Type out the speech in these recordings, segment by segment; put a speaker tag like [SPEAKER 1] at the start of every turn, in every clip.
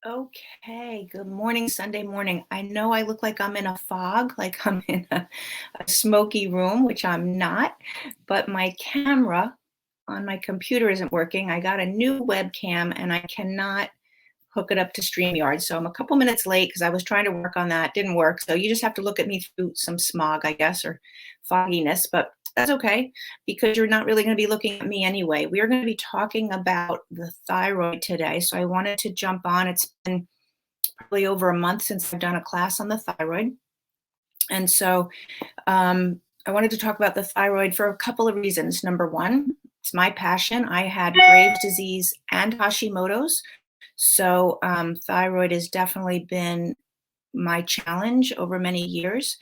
[SPEAKER 1] Okay, good morning, Sunday morning. I know I look like I'm in a fog, like I'm in a smoky room, which I'm not, but my camera on my computer isn't working. I got a new webcam and I cannot hook it up to StreamYard. So I'm a couple minutes late because I was trying to work on that. Didn't work. So you just have to look at me through some smog, I guess, or fogginess, but that's okay because you're not really going to be looking at me anyway. We are going to be talking about the thyroid today. So I wanted to jump on. It's been probably over a month since I've done a class on the thyroid. And so I wanted to talk about the thyroid for a couple of reasons. Number one, it's my passion. I had Graves' disease and Hashimoto's. So thyroid has definitely been my challenge over many years.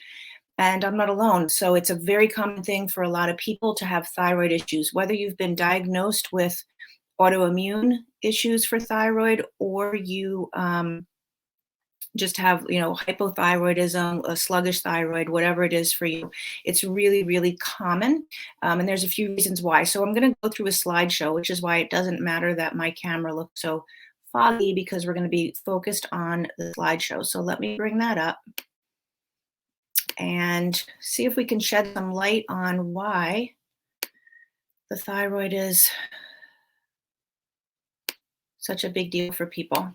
[SPEAKER 1] And I'm not alone. So it's a very common thing for a lot of people to have thyroid issues, whether you've been diagnosed with autoimmune issues for thyroid or you just have, hypothyroidism, a sluggish thyroid, whatever it is for you. It's really, really common. And there's a few reasons why. So I'm going to go through a slideshow, which is why it doesn't matter that my camera looks so foggy because we're going to be focused on the slideshow. So let me bring that up and see if we can shed some light on why the thyroid is such a big deal for people.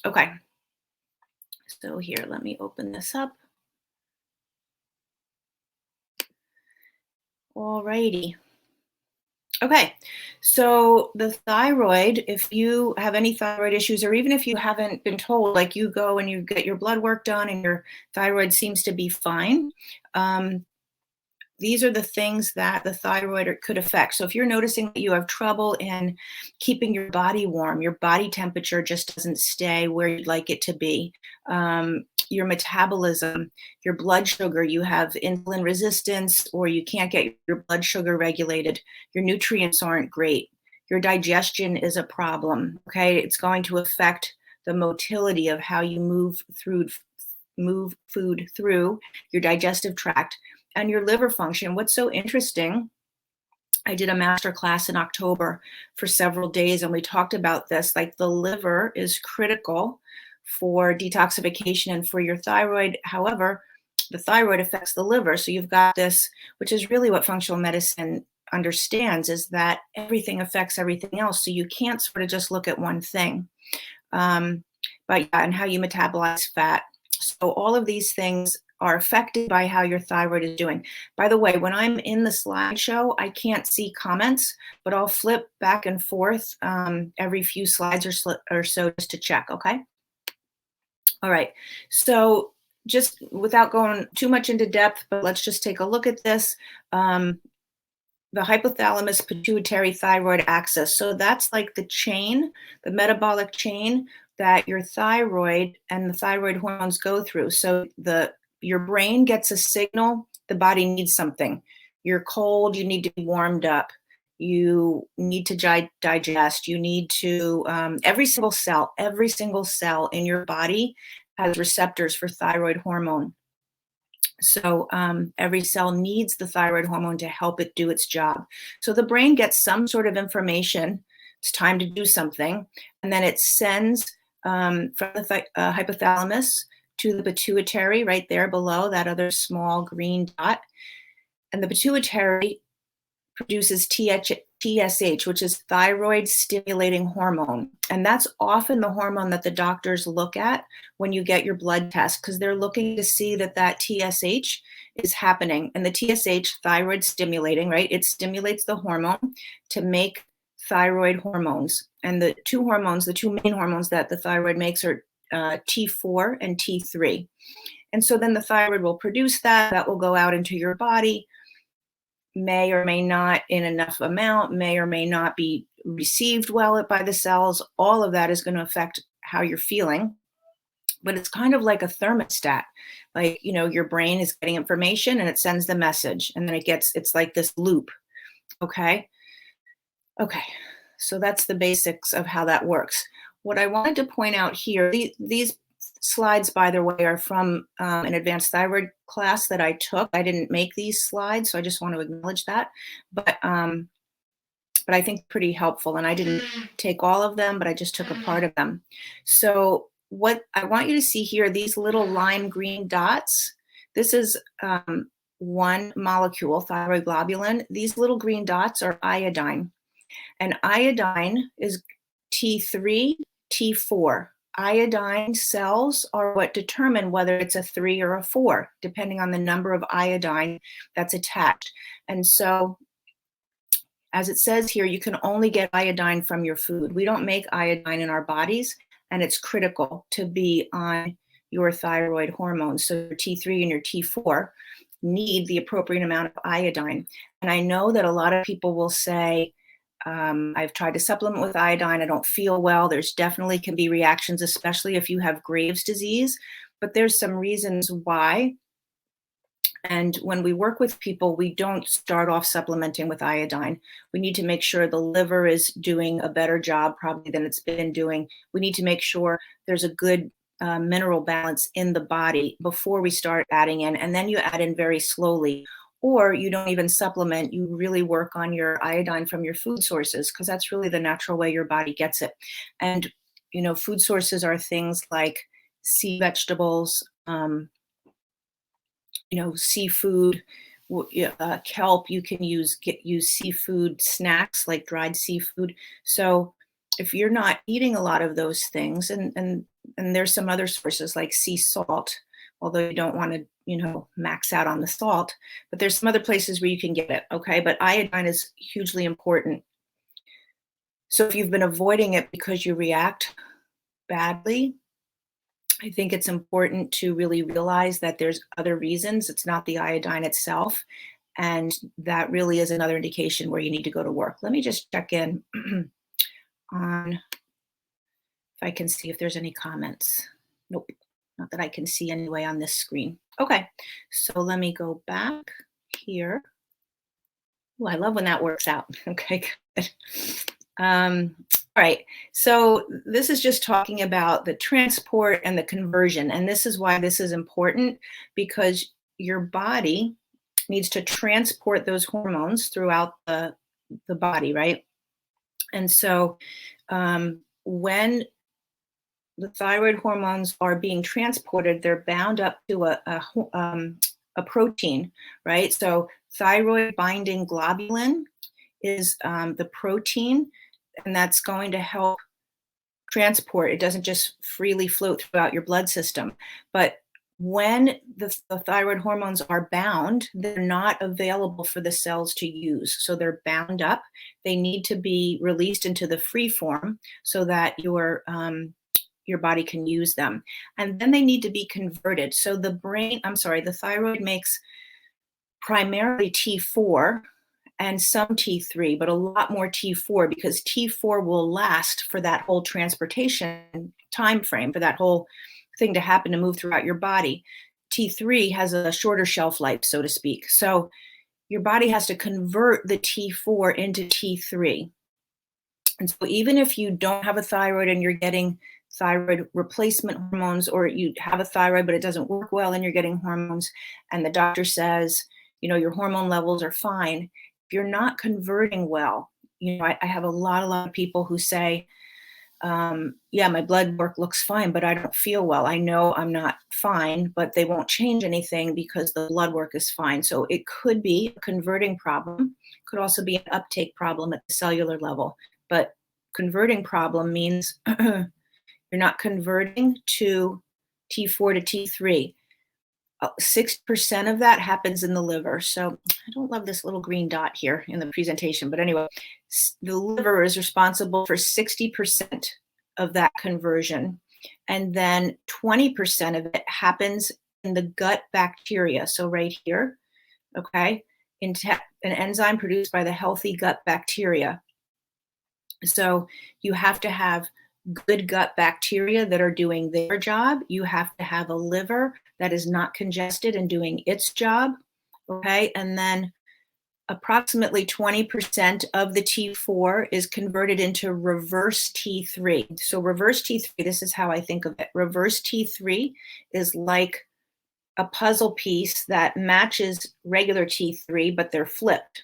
[SPEAKER 1] Okay. So here, let me open this up. Alrighty. Okay, so the thyroid, if you have any thyroid issues, or even if you haven't been told, like you go and you get your blood work done and your thyroid seems to be fine, these are the things that the thyroid could affect. So if you're noticing that you have trouble in keeping your body warm, your body temperature just doesn't stay where you'd like it to be, your metabolism, your blood sugar, you have insulin resistance, or you can't get your blood sugar regulated, your nutrients aren't great, your digestion is a problem, okay? It's going to affect the motility of how you move food through your digestive tract and your liver function. What's so interesting, I did a master class in October for several days, and we talked about this, like the liver is critical for detoxification and for your thyroid. However, the thyroid affects the liver. So you've got this, which is really what functional medicine understands, is that everything affects everything else. So you can't sort of just look at one thing. But yeah, and how you metabolize fat. So all of these things are affected by how your thyroid is doing. By the way, when I'm in the slideshow, I can't see comments, but I'll flip back and forth every few slides or so just to check, okay? All right, so just without going too much into depth, but let's just take a look at this. The hypothalamus, pituitary, thyroid axis. So that's like the chain, the metabolic chain that your thyroid and the thyroid hormones go through. So your brain gets a signal, the body needs something. You're cold, you need to be warmed up. You need to digest. You need to, every single cell in your body has receptors for thyroid hormone. So every cell needs the thyroid hormone to help it do its job. So the brain gets some sort of information. It's time to do something. And then it sends from the hypothalamus to the pituitary right there below, that other small green dot. And the pituitary produces TSH, which is thyroid stimulating hormone. And that's often the hormone that the doctors look at when you get your blood test, because they're looking to see that TSH is happening. And the TSH, thyroid stimulating, right? It stimulates the hormone to make thyroid hormones. And the two main hormones that the thyroid makes are T4 and T3. And so then the thyroid will produce that will go out into your body, may or may not in enough amount, may or may not be received well by the cells. All of that is going to affect how you're feeling. But it's kind of like a thermostat. Like, your brain is getting information and it sends the message. And then it's like this loop. Okay. So that's the basics of how that works. What I wanted to point out here, these slides, by the way, are from an advanced thyroid class that I took. I didn't make these slides, so I just want to acknowledge that. But I think pretty helpful. And I didn't take all of them, but I just took a part of them. So what I want you to see here, these little lime green dots, this is one molecule, thyroid globulin. These little green dots are iodine. And iodine is T3, T4. Iodine cells are what determine whether it's a 3 or a 4, depending on the number of iodine that's attached. And so, as it says here, you can only get iodine from your food. We don't make iodine in our bodies, and it's critical to be on your thyroid hormones. So your T3 and your T4 need the appropriate amount of iodine. And I know that a lot of people will say, I've tried to supplement with iodine. I don't feel well. There's definitely can be reactions, especially if you have Graves' disease, but there's some reasons why. And when we work with people, we don't start off supplementing with iodine. We need to make sure the liver is doing a better job probably than it's been doing. We need to make sure there's a good mineral balance in the body before we start adding in. And then you add in very slowly. Or you don't even supplement, you really work on your iodine from your food sources, because that's really the natural way your body gets it. And, food sources are things like sea vegetables, seafood, kelp. You can use seafood snacks like dried seafood. So if you're not eating a lot of those things, and there's some other sources like sea salt, although you don't want to, max out on the salt, but there's some other places where you can get it, okay? But iodine is hugely important. So if you've been avoiding it because you react badly, I think it's important to really realize that there's other reasons. It's not the iodine itself. And that really is another indication where you need to go to work. Let me just check in on if I can see if there's any comments. Nope. Not that I can see anyway on this screen. Okay, so let me go back here. Oh, I love when that works out. Okay, good. All right, so this is just talking about the transport and the conversion. And this is why this is important, because your body needs to transport those hormones throughout the body, right? And so when the thyroid hormones are being transported, they're bound up to a protein, right? So thyroid binding globulin is the protein, and that's going to help transport. It doesn't just freely float throughout your blood system. But when the thyroid hormones are bound, they're not available for the cells to use. So they're bound up. They need to be released into the free form so that your body can use them. And then they need to be converted. So the thyroid makes primarily T4 and some T3, but a lot more T4, because T4 will last for that whole transportation time frame, for that whole thing to happen, to move throughout your body. T3 has a shorter shelf life, so to speak. So your body has to convert the T4 into T3. And so even if you don't have a thyroid and you're getting thyroid replacement hormones, or you have a thyroid but it doesn't work well and you're getting hormones, and the doctor says, your hormone levels are fine, if you're not converting well, I have a lot of people who say, yeah, my blood work looks fine, but I don't feel well. I know I'm not fine, but they won't change anything because the blood work is fine. So it could be a converting problem, could also be an uptake problem at the cellular level. But converting problem means you're not converting to T4 to T3. 6% of that happens in the liver. So I don't love this little green dot here in the presentation, but anyway, the liver is responsible for 60% of that conversion. And then 20% of it happens in the gut bacteria. So right here, okay, an enzyme produced by the healthy gut bacteria. So you have to have good gut bacteria that are doing their job. You have to have a liver that is not congested and doing its job, okay? And then approximately 20% of the T4 is converted into reverse T3. So reverse T3, this is how I think of it. Reverse T3 is like a puzzle piece that matches regular T3, but they're flipped.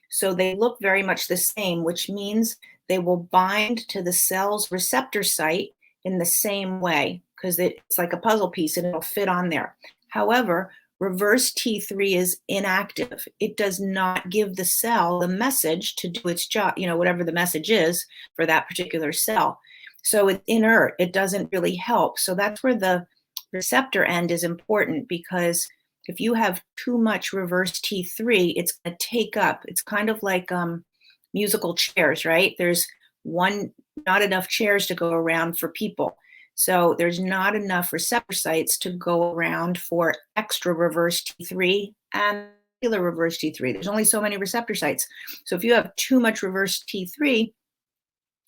[SPEAKER 1] So they look very much the same, which means they will bind to the cell's receptor site in the same way. because it's like a puzzle piece and it'll fit on there. However, reverse T3 is inactive. It does not give the cell the message to do its job, whatever the message is for that particular cell. So it's inert. It doesn't really help. So that's where the receptor end is important, because if you have too much reverse T3, it's going to take up. It's kind of like musical chairs, right? There's not enough chairs to go around for people. So there's not enough receptor sites to go around for extra reverse T3 and regular reverse T3. There's only so many receptor sites. So if you have too much reverse T3,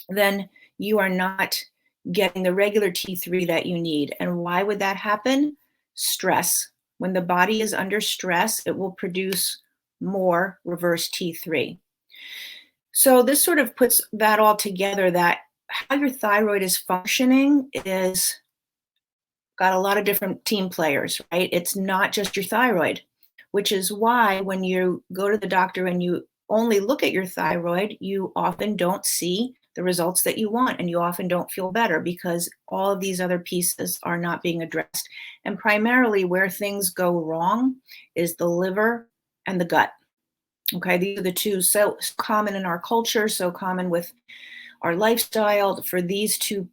[SPEAKER 1] then you are not getting the regular T3 that you need. And why would that happen? Stress. When the body is under stress, it will produce more reverse T3. So this sort of puts that all together, that how your thyroid is functioning is got a lot of different team players, right? It's not just your thyroid, which is why when you go to the doctor and you only look at your thyroid, you often don't see the results that you want, and you often don't feel better because all of these other pieces are not being addressed. And primarily where things go wrong is the liver and the gut. Okay, these are the two so common in our culture, so common with our lifestyle, for these two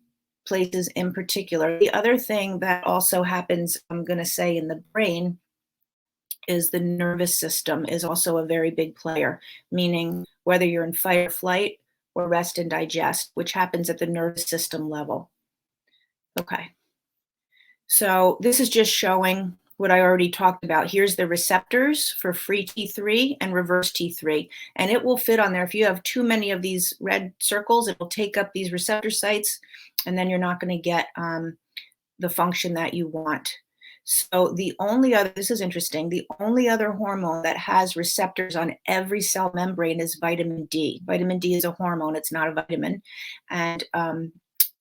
[SPEAKER 1] places in particular. The other thing that also happens, I'm going to say, in the brain is the nervous system is also a very big player, meaning whether you're in fight or flight or rest and digest, which happens at the nervous system level. Okay, so this is just showing what I already talked about. Here's the receptors for free T3 and reverse T3, and it will fit on there. If you have too many of these red circles, it will take up these receptor sites, and then you're not going to get the function that you want. So the only other, this is interesting, the only other hormone that has receptors on every cell membrane is vitamin D. Vitamin D is a hormone, it's not a vitamin. And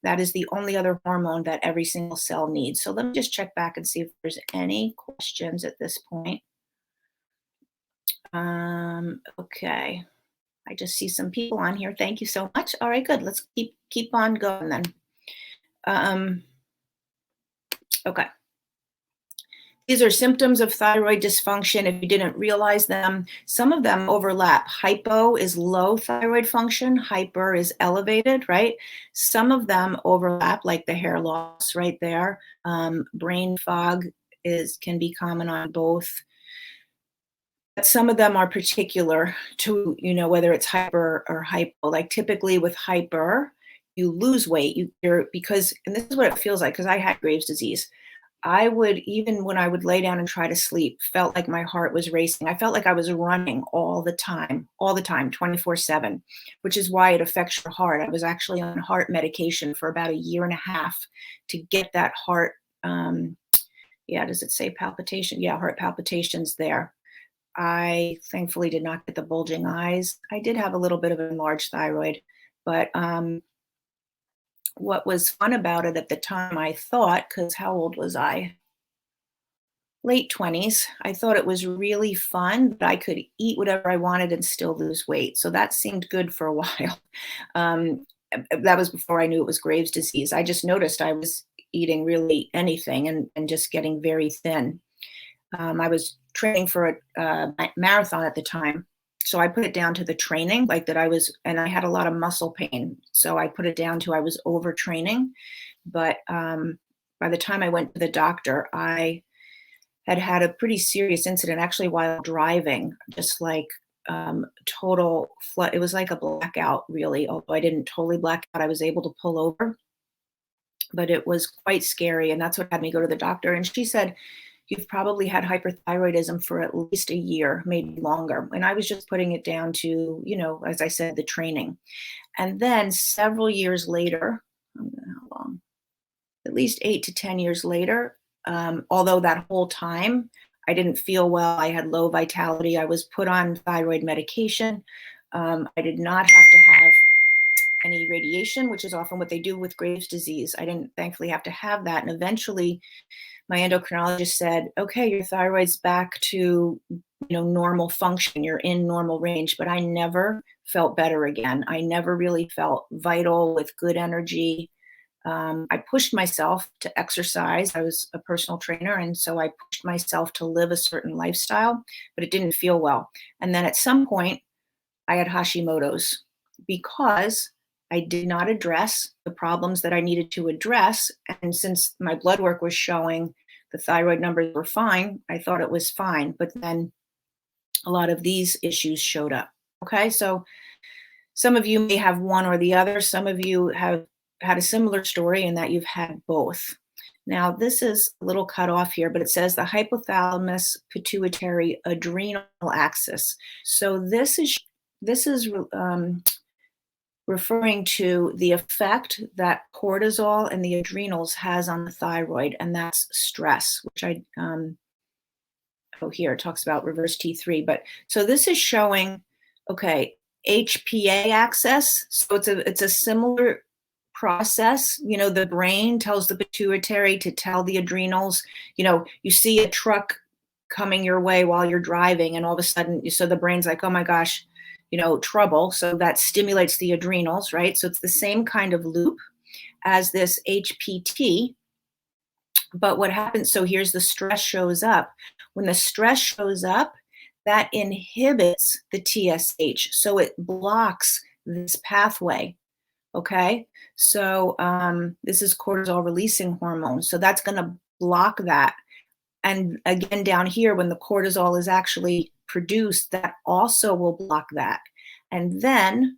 [SPEAKER 1] that is the only other hormone that every single cell needs. So let me just check back and see if there's any questions at this point. Okay, I just see some people on here. Thank you so much. All right, good. Let's keep on going then. Okay. These are symptoms of thyroid dysfunction if you didn't realize them. Some of them overlap. Hypo is low thyroid function. Hyper is elevated, right? Some of them overlap, like the hair loss right there. Brain fog can be common on both. But some of them are particular to, whether it's hyper or hypo. Like typically with hyper, you lose weight. Because, and this is what it feels like, because I had Graves' disease. I would, even when I would lay down and try to sleep, felt like my heart was racing. I felt like I was running all the time, 24/7, which is why it affects your heart. I was actually on heart medication for about 1.5 years to get that heart. Does it say palpitation? Yeah, heart palpitations there. I thankfully did not get the bulging eyes. I did have a little bit of an enlarged thyroid, but what was fun about it at the time, I thought, because how old was I? Late 20s. I thought it was really fun that I could eat whatever I wanted and still lose weight. So that seemed good for a while. That was before I knew it was Graves' disease. I just noticed I was eating really anything and just getting very thin. I was training for a marathon at the time. So I put it down to the training, like that and I had a lot of muscle pain. So I put it down to I was overtraining. But by the time I went to the doctor, I had a pretty serious incident actually while driving, just like total flood. It was like a blackout, really. Although I didn't totally black out, I was able to pull over. But it was quite scary. And that's what had me go to the doctor. And she said, you've probably had hyperthyroidism for at least 1 year, maybe longer. And I was just putting it down to, as I said, the training. And then several years later, I don't know how long, at least 8 to 10 years later, although that whole time I didn't feel well, I had low vitality, I was put on thyroid medication. I did not have to have any radiation, which is often what they do with Graves' disease. I didn't thankfully have to have that. And eventually, my endocrinologist said, okay, your thyroid's back to normal function. You're in normal range. But I never felt better again. I never really felt vital with good energy. I pushed myself to exercise. I was a personal trainer, and so I pushed myself to live a certain lifestyle, but it didn't feel well. And then at some point, I had Hashimoto's because I did not address the problems that I needed to address. And since my blood work was showing the thyroid numbers were fine, I thought it was fine. But then a lot of these issues showed up. Okay, so some of you may have one or the other. Some of you have had a similar story in that you've had both. Now, this is a little cut off here, but it says the hypothalamus, pituitary, adrenal axis. So this is referring to the effect that cortisol and the adrenals has on the thyroid, and that's stress, which here it talks about reverse T3. But so this is showing, okay, HPA access. So it's a similar process. The brain tells the pituitary to tell the adrenals. You see a truck coming your way while you're driving, and all of a sudden, so the brain's like, oh my gosh, trouble. So that stimulates the adrenals, right? So it's the same kind of loop as this HPT. But what happens, so here's the stress shows up. When the stress shows up, that inhibits the TSH. So it blocks this pathway. Okay. So this is cortisol releasing hormone. So that's going to block that. And again, down here, when the cortisol is actually produced, that also will block that. And then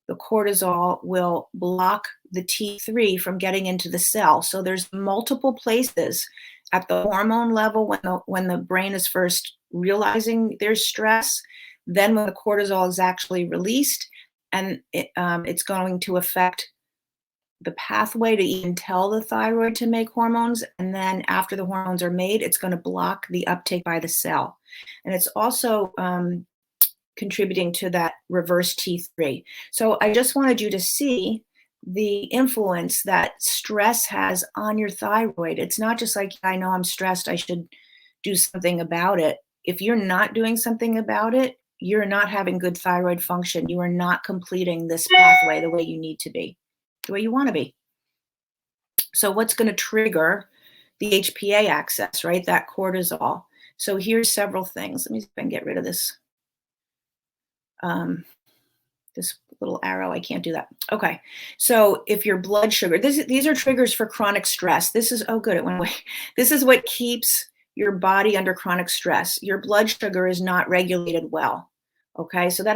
[SPEAKER 1] the cortisol will block the T3 from getting into the cell. So there's multiple places at the hormone level when the brain is first realizing there's stress, then when the cortisol is actually released, and it's going to affect the pathway to even tell the thyroid to make hormones. And then after the hormones are made, it's going to block the uptake by the cell. And it's also contributing to that reverse T3. So I just wanted you to see the influence that stress has on your thyroid. It's not just like, I know I'm stressed, I should do something about it. If you're not doing something about it, you're not having good thyroid function. You are not completing this pathway the way you need to be, the way you want to be. So what's going to trigger the HPA access, right? That cortisol. So here's several things. Let me see if I can get rid of this. This little arrow, I can't do that. Okay, so if your blood sugar, these are triggers for chronic stress. This is, oh good, it went away. This is what keeps your body under chronic stress. Your blood sugar is not regulated well. Okay, so that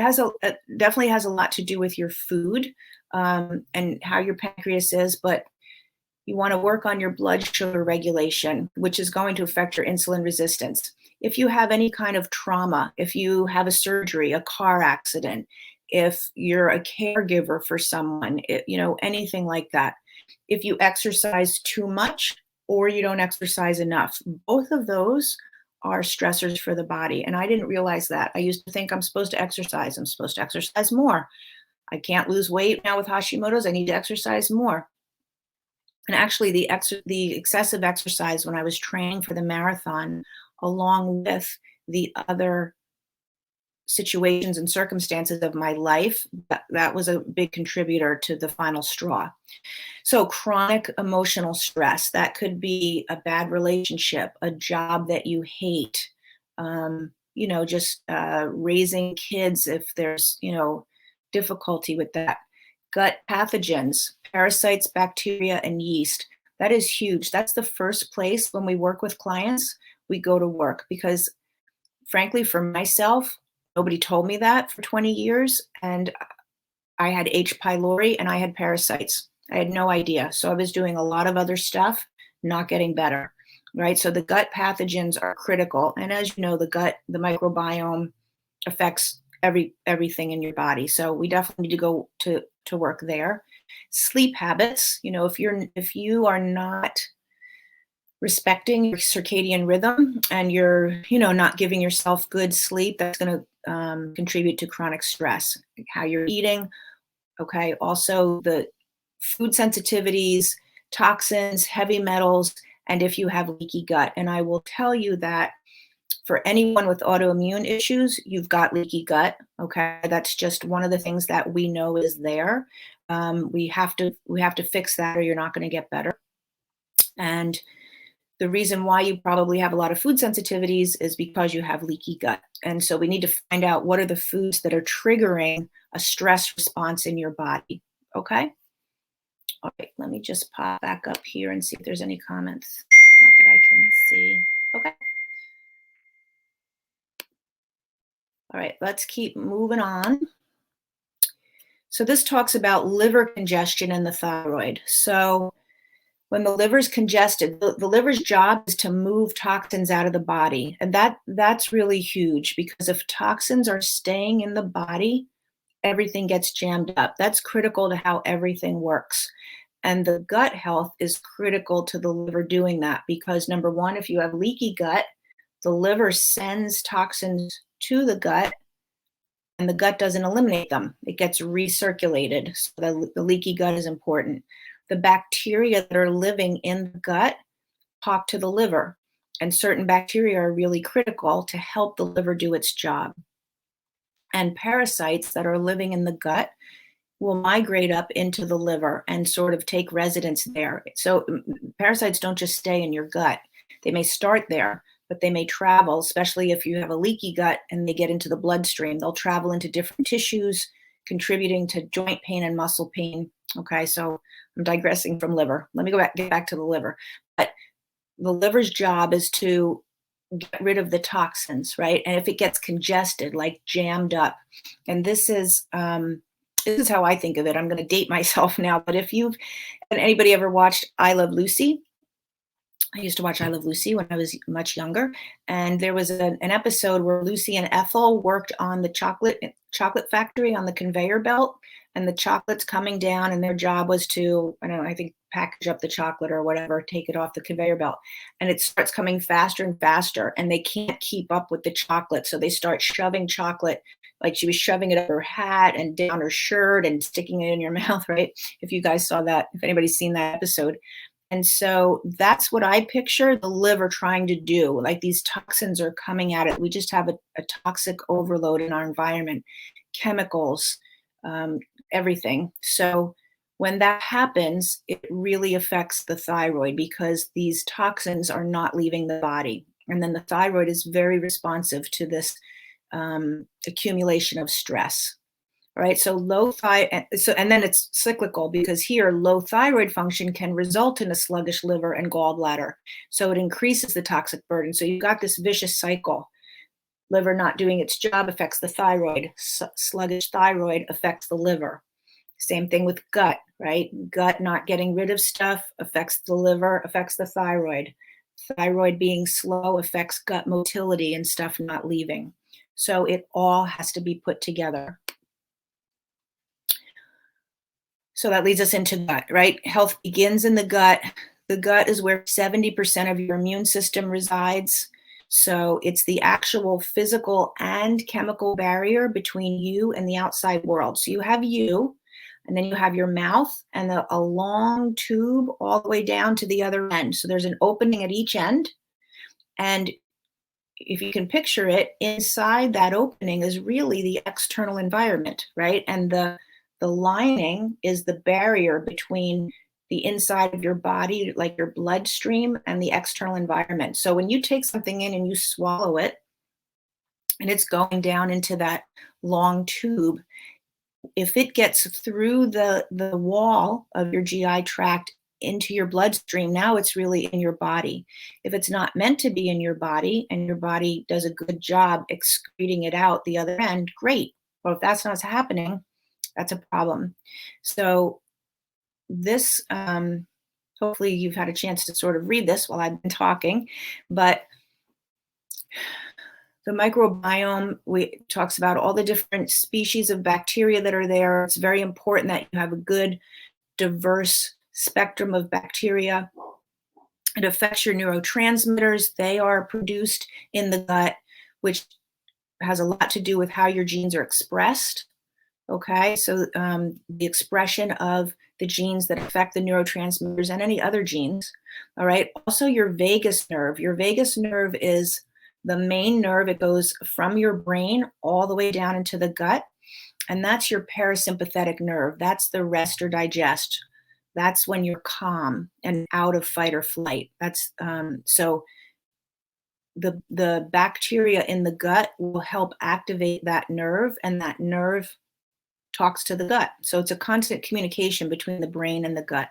[SPEAKER 1] definitely has a lot to do with your food and how your pancreas is, but you want to work on your blood sugar regulation, which is going to affect your insulin resistance. If you have any kind of trauma, if you have a surgery, a car accident, if you're a caregiver for someone, anything like that. If you exercise too much or you don't exercise enough, both of those are stressors for the body. And I didn't realize that. I used to think I'm supposed to exercise. I'm supposed to exercise more. I can't lose weight now with Hashimoto's. I need to exercise more. And actually, the excessive exercise when I was training for the marathon, along with the other situations and circumstances of my life, that was a big contributor to the final straw. So chronic emotional stress, that could be a bad relationship, a job that you hate, just raising kids if there's, difficulty with that. Gut pathogens, parasites, bacteria, and yeast. That is huge. That's the first place when we work with clients, we go to work, because frankly, for myself, nobody told me that for 20 years. And I had H. pylori and I had parasites. I had no idea. So I was doing a lot of other stuff, not getting better, right? So the gut pathogens are critical. And as you know, the microbiome affects everything in your body. So we definitely need to go to work there. Sleep habits, if you are not respecting your circadian rhythm and you're, not giving yourself good sleep, that's going to contribute to chronic stress. How you're eating, okay. Also the food sensitivities, toxins, heavy metals, and if you have leaky gut. And I will tell you that for anyone with autoimmune issues, you've got leaky gut, okay? That's just one of the things that we know is there. We have to fix that, or you're not going to get better. And the reason why you probably have a lot of food sensitivities is because you have leaky gut. And so we need to find out what are the foods that are triggering a stress response in your body. Okay? All right, let me just pop back up here and see if there's any comments. Not that I can see. Okay. All right, let's keep moving on. So this talks about liver congestion and the thyroid. So when the liver's congested, the liver's job is to move toxins out of the body. And that's really huge, because if toxins are staying in the body, everything gets jammed up. That's critical to how everything works. And the gut health is critical to the liver doing that, because number one, if you have leaky gut, the liver sends toxins to the gut and the gut doesn't eliminate them. It gets recirculated. So the leaky gut is important. The bacteria that are living in the gut talk to the liver, and certain bacteria are really critical to help the liver do its job. And parasites that are living in the gut will migrate up into the liver and sort of take residence there. So parasites don't just stay in your gut. They may start there, but they may travel, especially if you have a leaky gut and they get into the bloodstream. They'll travel into different tissues, contributing to joint pain and muscle pain. Okay, so I'm digressing from liver. Let me get back to the liver. But the liver's job is to get rid of the toxins, right? And if it gets congested, like jammed up, and this is how I think of it. I'm going to date myself now, but if anybody ever watched I Love Lucy? I used to watch I Love Lucy when I was much younger, and there was an episode where Lucy and Ethel worked on the chocolate factory on the conveyor belt, and the chocolate's coming down, and their job was to, I don't know, I think package up the chocolate or whatever, take it off the conveyor belt, and it starts coming faster and faster, and they can't keep up with the chocolate, so they start shoving chocolate, like she was shoving it up her hat and down her shirt and sticking it in your mouth, right? If you guys saw that, if anybody's seen that episode. And so that's what I picture the liver trying to do. Like these toxins are coming at it. We just have a toxic overload in our environment, chemicals, everything. So when that happens, it really affects the thyroid, because these toxins are not leaving the body. And then the thyroid is very responsive to this accumulation of stress. Right, so and then it's cyclical, because here low thyroid function can result in a sluggish liver and gallbladder. So it increases the toxic burden. So you've got this vicious cycle. Liver not doing its job affects the thyroid. Sluggish thyroid affects the liver. Same thing with gut, right? Gut not getting rid of stuff affects the liver, affects the thyroid. Thyroid being slow affects gut motility and stuff not leaving. So it all has to be put together. So that leads us into gut, right? Health begins in the gut. The gut is where 70% of your immune system resides. So it's the actual physical and chemical barrier between you and the outside world. So you have you, and then you have your mouth and a long tube all the way down to the other end. So there's an opening at each end. And if you can picture it, inside that opening is really the external environment, right? And the lining is the barrier between the inside of your body, like your bloodstream, and the external environment. So when you take something in and you swallow it, and it's going down into that long tube, if it gets through the wall of your GI tract into your bloodstream, now it's really in your body. If it's not meant to be in your body and your body does a good job excreting it out the other end, great. But if that's not happening, that's a problem. So this, hopefully you've had a chance to sort of read this while I've been talking, but the microbiome, talks about all the different species of bacteria that are there. It's very important that you have a good, diverse spectrum of bacteria. It affects your neurotransmitters. They are produced in the gut, which has a lot to do with how your genes are expressed. Okay, so the expression of the genes that affect the neurotransmitters and any other genes. All right, also your vagus nerve. Your vagus nerve is the main nerve. It goes from your brain all the way down into the gut. And that's your parasympathetic nerve. That's the rest or digest. That's when you're calm and out of fight or flight. That's so the bacteria in the gut will help activate that nerve, and that nerve talks to the gut. So it's a constant communication between the brain and the gut.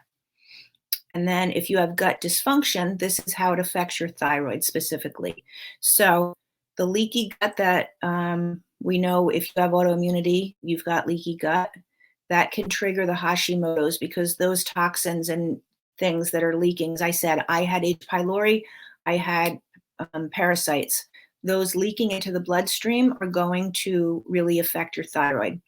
[SPEAKER 1] And then if you have gut dysfunction, this is how it affects your thyroid specifically. So the leaky gut that we know, if you have autoimmunity, you've got leaky gut, that can trigger the Hashimoto's, because those toxins and things that are leaking, as I said, I had H. pylori, I had parasites. Those leaking into the bloodstream are going to really affect your thyroid.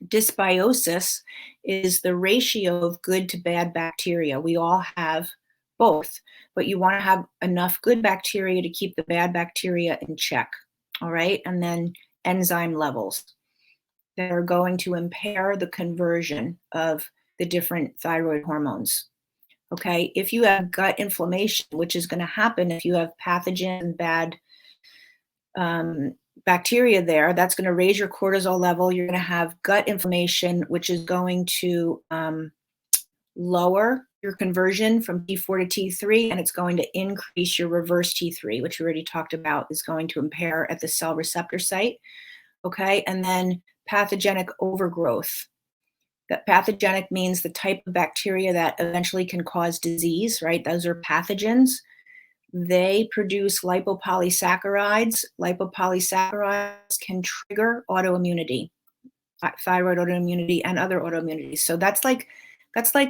[SPEAKER 1] Dysbiosis is the ratio of good to bad bacteria. We all have both, but you want to have enough good bacteria to keep the bad bacteria in check. All right. And then enzyme levels that are going to impair the conversion of the different thyroid hormones. Okay. If you have gut inflammation, which is going to happen if you have pathogen bad bacteria there, that's going to raise your cortisol level. You're going to have gut inflammation, which is going to lower your conversion from T4 to T3, and it's going to increase your reverse T3, which we already talked about, is going to impair at the cell receptor site. Okay, and then pathogenic overgrowth. That pathogenic means the type of bacteria that eventually can cause disease, right? Those are pathogens. They produce lipopolysaccharides. Lipopolysaccharides can trigger autoimmunity, thyroid autoimmunity, and other autoimmunities. So that's like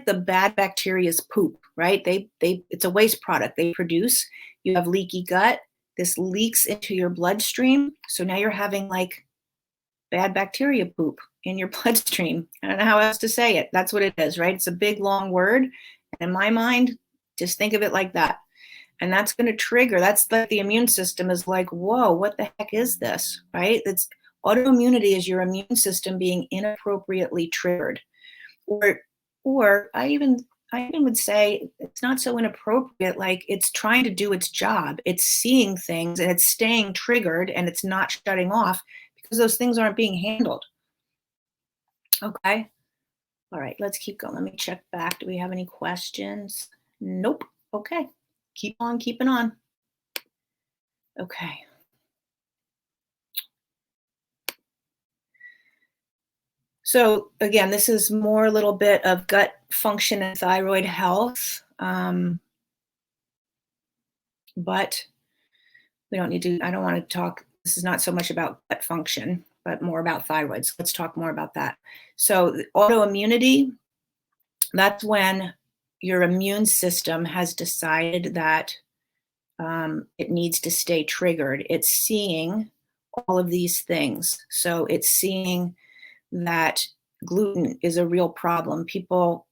[SPEAKER 1] the bad bacteria's poop, right? It's a waste product they produce. You have leaky gut. This leaks into your bloodstream. So now you're having like bad bacteria poop in your bloodstream. I don't know how else to say it. That's what it is, right? It's a big, long word. And in my mind, just think of it like that. And that's going to trigger, that's like the immune system is like, whoa, what the heck is this, right? That's autoimmunity is your immune system being inappropriately triggered. Or I even would say it's not so inappropriate, like it's trying to do its job. It's seeing things and it's staying triggered and it's not shutting off because those things aren't being handled. Okay. All right, let's keep going. Let me check back. Do we have any questions? Nope. Okay. Keep on keeping on. Okay. So again, this is more a little bit of gut function and thyroid health, but we don't need to, I don't want to talk, this is not so much about gut function, but more about thyroid. So let's talk more about that. So autoimmunity, that's when your immune system has decided that it needs to stay triggered. It's seeing all of these things. So it's seeing that gluten is a real problem. People,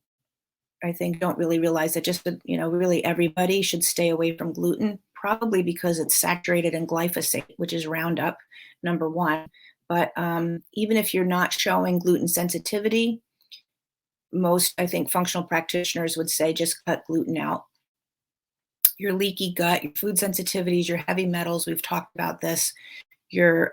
[SPEAKER 1] I think, don't really realize that just, really everybody should stay away from gluten, probably because it's saturated in glyphosate, which is Roundup, number one. But even if you're not showing gluten sensitivity, most, I think, functional practitioners would say just cut gluten out. Your leaky gut, your food sensitivities, your heavy metals, we've talked about this, your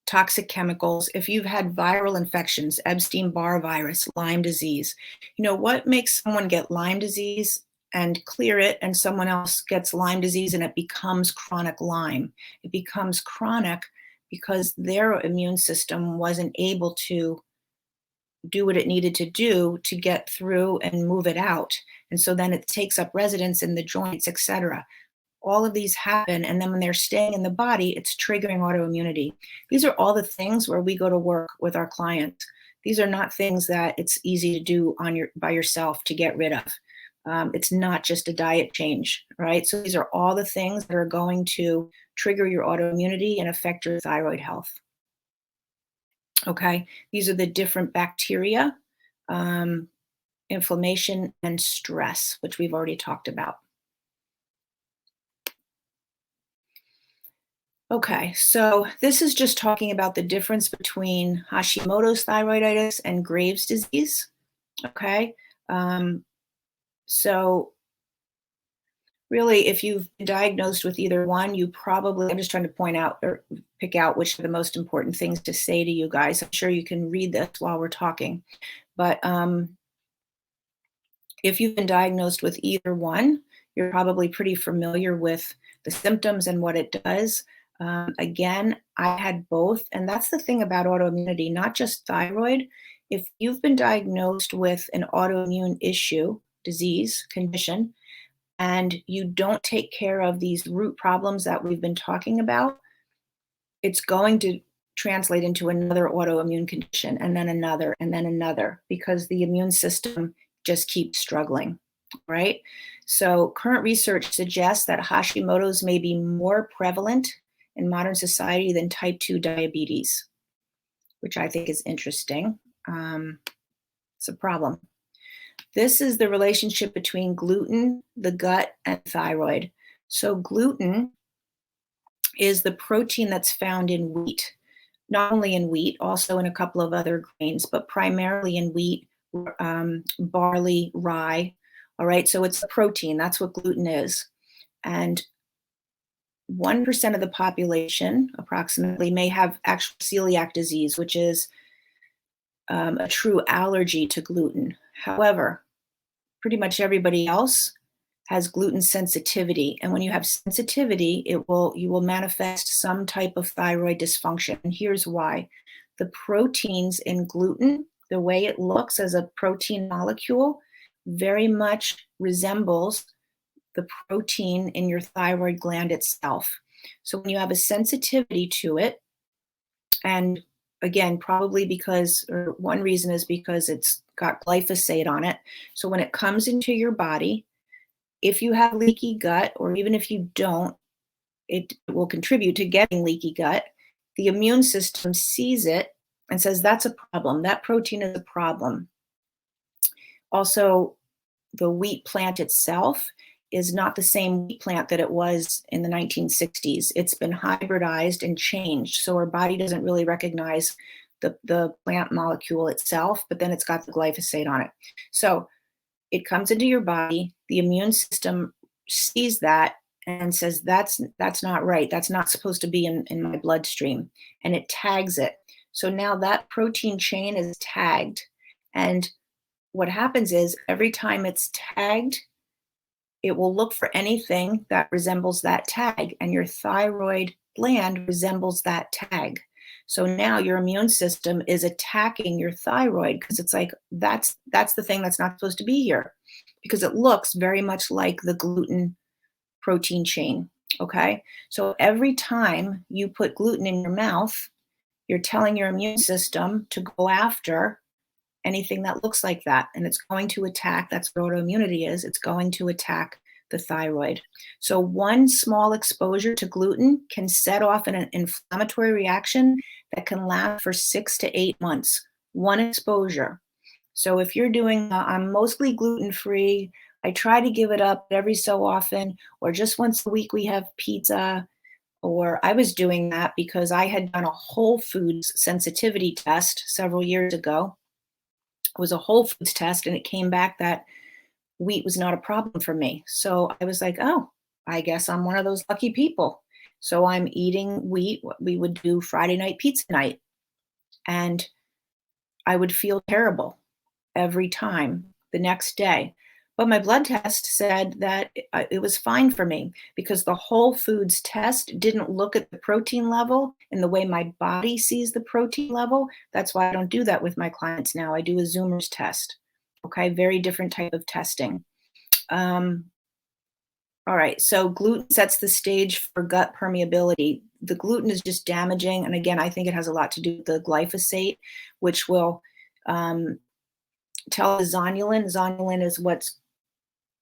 [SPEAKER 1] toxic chemicals. If you've had viral infections, Epstein-Barr virus, Lyme disease, what makes someone get Lyme disease and clear it, and someone else gets Lyme disease and it becomes chronic Lyme? It becomes chronic because their immune system wasn't able to do what it needed to do to get through and move it out. And so then it takes up residence in the joints, etc. All of these happen, and then when they're staying in the body, it's triggering autoimmunity. These are all the things where we go to work with our clients. These are not things that it's easy to do by yourself to get rid of. It's not just a diet change, right? So these are all the things that are going to trigger your autoimmunity and affect your thyroid health. Okay, these are the different bacteria, inflammation, and stress, which we've already talked about. Okay, so this is just talking about the difference between Hashimoto's thyroiditis and Graves' disease. Okay, so really, if you've been diagnosed with either one, you probably, I'm just trying to point out or pick out which are the most important things to say to you guys. I'm sure you can read this while we're talking. But if you've been diagnosed with either one, you're probably pretty familiar with the symptoms and what it does. Again, I had both. And that's the thing about autoimmunity, not just thyroid. If you've been diagnosed with an autoimmune issue, disease, condition, and you don't take care of these root problems that we've been talking about, it's going to translate into another autoimmune condition and then another, because the immune system just keeps struggling, right? So current research suggests that Hashimoto's may be more prevalent in modern society than type 2 diabetes, which I think is interesting. It's a problem. This is the relationship between gluten, the gut, and thyroid. So gluten is the protein that's found in wheat, not only in wheat, also in a couple of other grains, but primarily in wheat, barley, rye. All right, so it's a protein. That's what gluten is. And 1% of the population, approximately, may have actual celiac disease, which is a true allergy to gluten. However, pretty much everybody else has gluten sensitivity. And when you have sensitivity, you will manifest some type of thyroid dysfunction. And here's why. The proteins in gluten, the way it looks as a protein molecule, very much resembles the protein in your thyroid gland itself. So when you have a sensitivity to it, and again, probably because, or one reason is because it's got glyphosate on it. So when it comes into your body, if you have leaky gut, or even if you don't, it will contribute to getting leaky gut. The immune system sees it and says, that's a problem. That protein is a problem. Also, the wheat plant itself is not the same wheat plant that it was in the 1960s. It's been hybridized and changed. So our body doesn't really recognize the plant molecule itself, but then it's got the glyphosate on it. So it comes into your body, the immune system sees that and says, that's not right. That's not supposed to be in my bloodstream. And it tags it. So now that protein chain is tagged. And what happens is every time it's tagged, it will look for anything that resembles that tag. And your thyroid gland resembles that tag. So now your immune system is attacking your thyroid because it's like, that's the thing that's not supposed to be here, because it looks very much like the gluten protein chain. Okay. So every time you put gluten in your mouth, you're telling your immune system to go after anything that looks like that. And it's going to attack, that's what autoimmunity is. It's going to attack the thyroid. So one small exposure to gluten can set off an inflammatory reaction that can last for 6 to 8 months. One exposure. So if you're doing, I'm mostly gluten-free, I try to give it up every so often, or just once a week we have pizza, or I was doing that because I had done a whole foods sensitivity test several years ago. It was a whole foods test, and it came back that wheat was not a problem for me. So I was like, oh, I guess I'm one of those lucky people. So I'm eating wheat. We would do Friday night pizza night, and I would feel terrible every time the next day. But my blood test said that it was fine for me because the whole foods test didn't look at the protein level in the way my body sees the protein level. That's why I don't do that with my clients now. I do a Zoomer's test. Okay, very different type of testing. All right, so gluten sets the stage for gut permeability. The gluten is just damaging. And again, I think it has a lot to do with the glyphosate, which will tell the zonulin. Zonulin is what's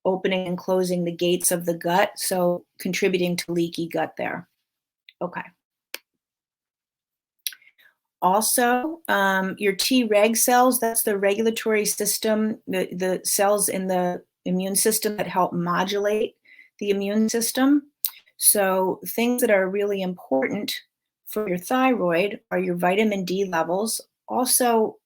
[SPEAKER 1] opening and closing the gates of the gut, so contributing to leaky gut there. Okay. Also, your Treg cells, that's the regulatory system, the cells in the immune system that help modulate the immune system. So things that are really important for your thyroid are your vitamin D levels. Also,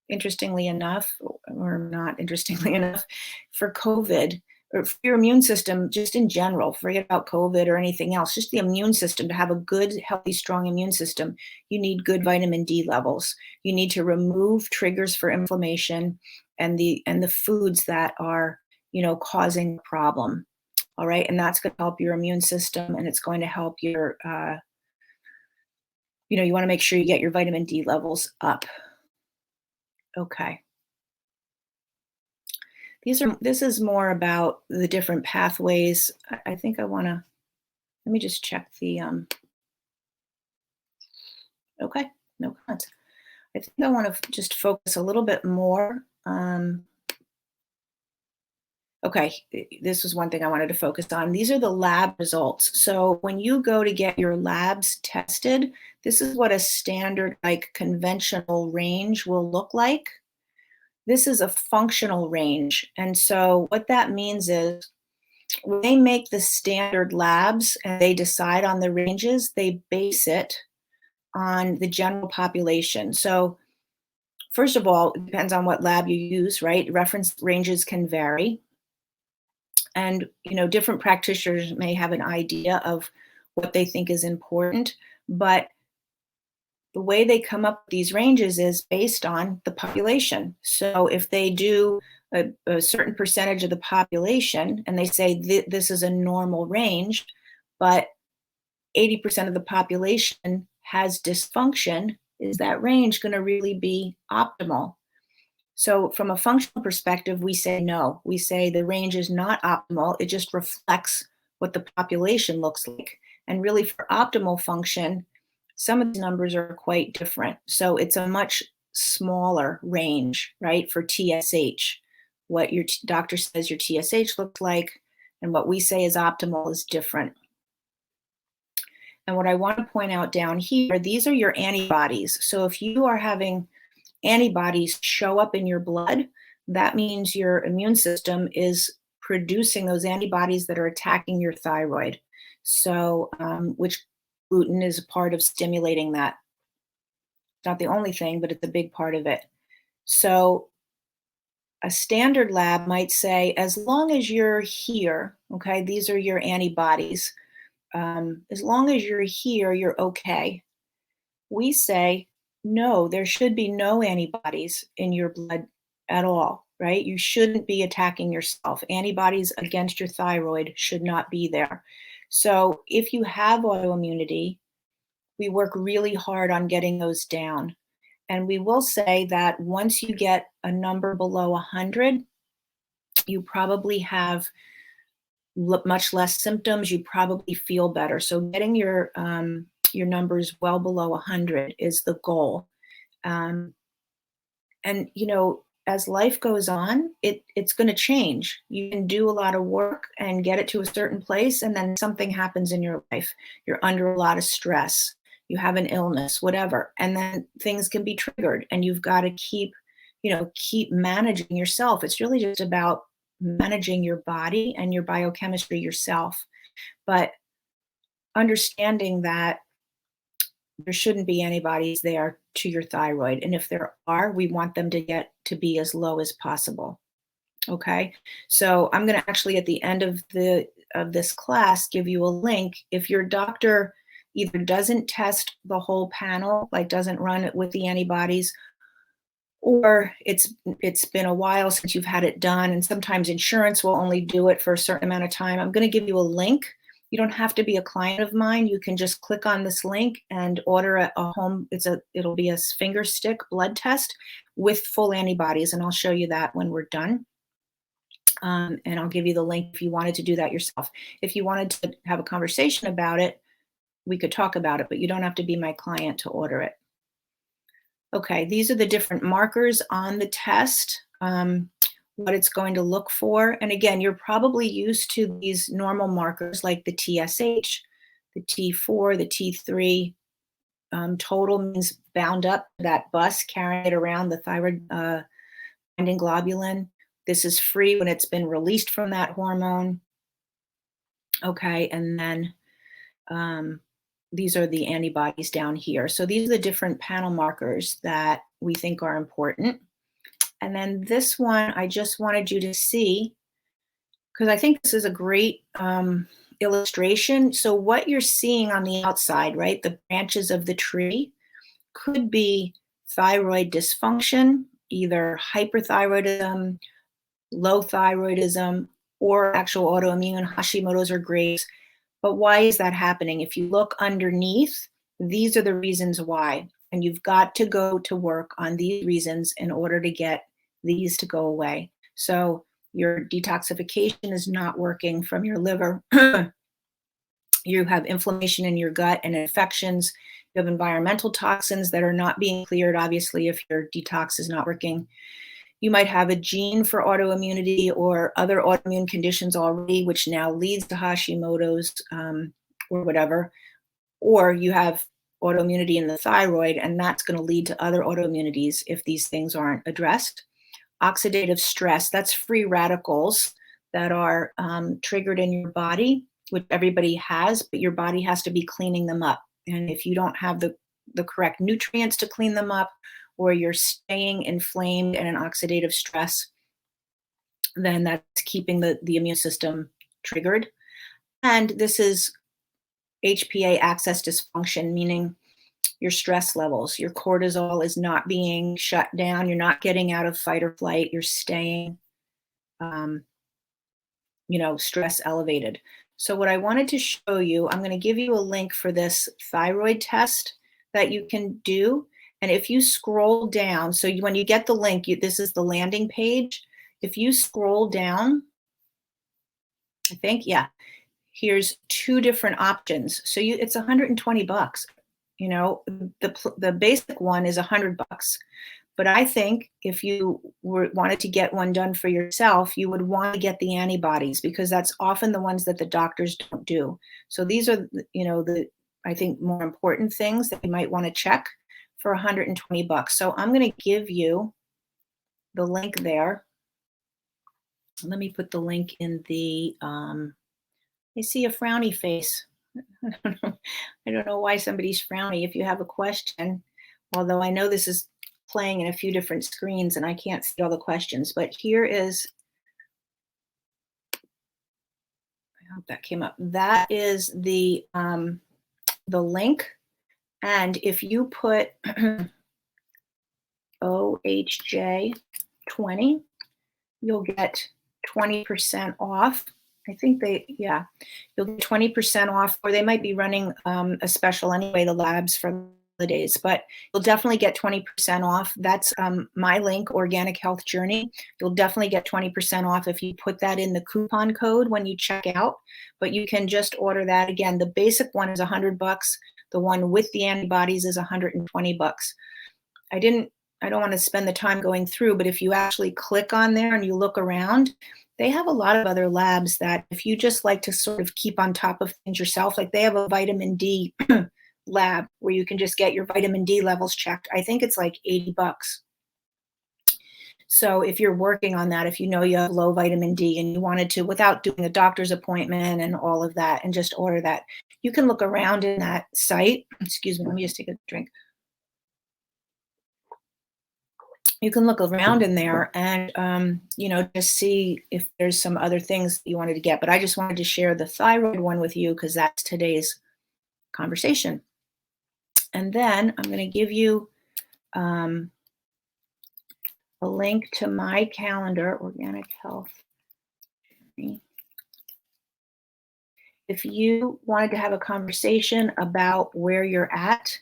[SPEAKER 1] interestingly enough, or not interestingly enough, for COVID, or for your immune system, just in general, forget about COVID or anything else, just the immune system, to have a good, healthy, strong immune system, you need good vitamin D levels. You need to remove triggers for inflammation and the foods that are, causing the problem. All right. And that's going to help your immune system, and it's going to help your, you want to make sure you get your vitamin D levels up. Okay. This is more about the different pathways. I think I want to, let me just check the, okay, no comments. I think I want to just focus a little bit more. Okay, this was one thing I wanted to focus on. These are the lab results. So when you go to get your labs tested, this is what a standard, like conventional range will look like. This is a functional range. And so what that means is when they make the standard labs and they decide on the ranges, they base it on the general population. So first of all, it depends on what lab you use, right? Reference ranges can vary. And, different practitioners may have an idea of what they think is important, but the way they come up with these ranges is based on the population. So if they do a certain percentage of the population and they say this is a normal range, but 80% of the population has dysfunction, is that range going to really be optimal? So from a functional perspective, we say no. We say the range is not optimal. It just reflects what the population looks like. And really for optimal function, some of the numbers are quite different. So it's a much smaller range, right, for TSH. What your doctor says your TSH looks like and what we say is optimal is different. And what I want to point out down here, these are your antibodies. So if you are having antibodies show up in your blood, that means your immune system is producing those antibodies that are attacking your thyroid. So, which gluten is a part of stimulating that. It's not the only thing, but it's a big part of it. So a standard lab might say, as long as you're here, okay, these are your antibodies. As long as you're here, you're okay. We say, no, there should be no antibodies in your blood at all, right? You shouldn't be attacking yourself. Antibodies against your thyroid should not be there. So if you have autoimmunity, we work really hard on getting those down. And we will say that once you get a number below 100, you probably have much less symptoms. You probably feel better. So getting your numbers well below 100 is the goal. And, as life goes on, it's going to change. You can do a lot of work and get it to a certain place, and then something happens in your life. You're under a lot of stress. You have an illness, whatever. And then things can be triggered, and you've got to keep managing yourself. It's really just about managing your body and your biochemistry yourself. But understanding that there shouldn't be antibodies there to your thyroid. And if there are, we want them to get to be as low as possible. Okay. So I'm going to actually, at the end of this class, give you a link. If your doctor either doesn't test the whole panel, like doesn't run it with the antibodies, or it's been a while since you've had it done, and sometimes insurance will only do it for a certain amount of time, I'm going to give you a link. You don't have to be a client of mine. You can just click on this link and order a home. It'll be a finger stick blood test with full antibodies, and I'll show you that when we're done. And I'll give you the link if you wanted to do that yourself. If you wanted to have a conversation about it, we could talk about it, but you don't have to be my client to order it. Okay, these are the different markers on the test. What it's going to look for. And again, you're probably used to these normal markers like the TSH, the T4, the T3. Total means bound up to that bus carrying it around, the thyroid binding globulin. This is free when it's been released from that hormone. Okay, and then these are the antibodies down here. So these are the different panel markers that we think are important. And then this one, I just wanted you to see, because I think this is a great illustration. So what you're seeing on the outside, right, the branches of the tree, could be thyroid dysfunction, either hyperthyroidism, low thyroidism, or actual autoimmune Hashimoto's or Graves'. But why is that happening? If you look underneath, these are the reasons why. And you've got to go to work on these reasons in order to get these to go away. So your detoxification is not working from your liver. You have inflammation in your gut and infections. You have environmental toxins that are not being cleared, obviously, if your detox is not working. You might have a gene for autoimmunity or other autoimmune conditions already, which now leads to Hashimoto's or whatever. Or you have autoimmunity in the thyroid, and that's going to lead to other autoimmunities if these things aren't addressed. Oxidative stress, that's free radicals that are triggered in your body, which everybody has, but your body has to be cleaning them up. And if you don't have the correct nutrients to clean them up, or you're staying inflamed and in oxidative stress, then that's keeping the immune system triggered. And this is HPA Access Dysfunction, meaning your stress levels, your cortisol is not being shut down. You're not getting out of fight or flight. You're staying, stress elevated. So what I wanted to show you, I'm going to give you a link for this thyroid test that you can do. And if you scroll down, so when you get the link, this is the landing page. If you scroll down, I think, yeah, here's two different options. So it's $120. The basic one is $100. But I think if you wanted to get one done for yourself, you would want to get the antibodies, because that's often the ones that the doctors don't do. So these are, I think, more important things that you might want to check for $120. So I'm going to give you the link there. Let me put the link in the, I see a frowny face. I don't know why somebody's frowny. If you have a question, although I know this is playing in a few different screens and I can't see all the questions, but here is, I hope that came up. That is the link. And if you put OHJ20, you'll get 20% off. I think you'll get 20% off, or they might be running a special anyway, the labs for the days, but you'll definitely get 20% off. That's my link, Organic Health Journey. You'll definitely get 20% off if you put that in the coupon code when you check out, but you can just order that. Again, the basic one is $100. The one with the antibodies is $120. I don't want to spend the time going through, but if you actually click on there and you look around, they have a lot of other labs that if you just like to sort of keep on top of things yourself, like they have a vitamin D lab where you can just get your vitamin D levels checked. I think it's like $80. So if you're working on that, if you know you have low vitamin D and you wanted to, without doing a doctor's appointment and all of that, and just order that, you can look around in that site. Excuse me, let me just take a drink. You can look around in there and, just see if there's some other things you wanted to get. But I just wanted to share the thyroid one with you because that's today's conversation. And then I'm going to give you a link to my calendar, Organic Health. If you wanted to have a conversation about where you're at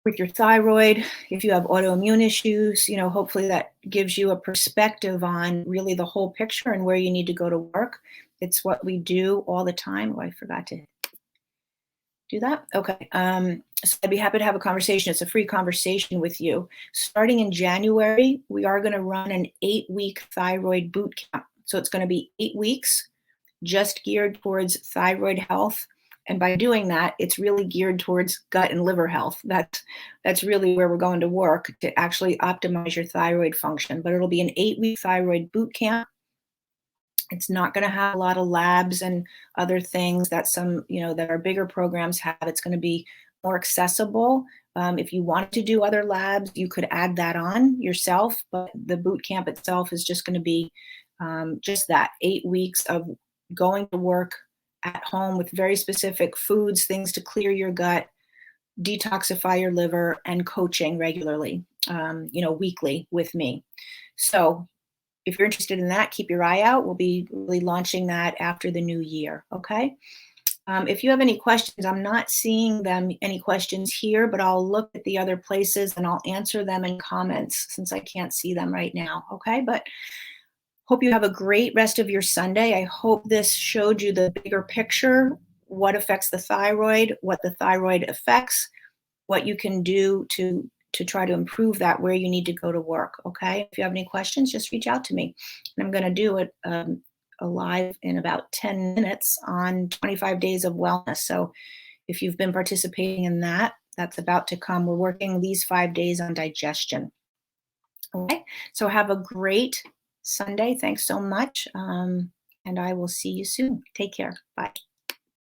[SPEAKER 1] with your thyroid, if you have autoimmune issues, hopefully that gives you a perspective on really the whole picture and where you need to go to work. It's what we do all the time. Oh, I forgot to do that. Okay. So I'd be happy to have a conversation. It's a free conversation with you. Starting in January, we are going to run an 8-week thyroid boot camp. So it's going to be 8 weeks just geared towards thyroid health. And by doing that, it's really geared towards gut and liver health. That's really where we're going to work to actually optimize your thyroid function. But it'll be an 8-week thyroid boot camp. It's not going to have a lot of labs and other things that some, that our bigger programs have. It's going to be more accessible. If you want to do other labs, you could add that on yourself. But the boot camp itself is just going to be Just that 8 weeks of going to work at home with very specific foods, things to clear your gut, detoxify your liver, and coaching regularly, weekly with me. So if you're interested in that, keep your eye out. We'll be really launching that after the new year. Okay. If you have any questions, I'm not seeing any questions here, but I'll look at the other places and I'll answer them in comments since I can't see them right now. Okay. But hope you have a great rest of your Sunday. I hope this showed you the bigger picture, what affects the thyroid, what the thyroid affects, what you can do to try to improve that, where you need to go to work. Okay. If you have any questions, just reach out to me. And I'm going to do it live in about 10 minutes on 25 days of wellness. So if you've been participating in that, that's about to come. We're working these 5 days on digestion. Okay. So have a great Sunday. Thanks so much. And I will see you soon. Take care. Bye.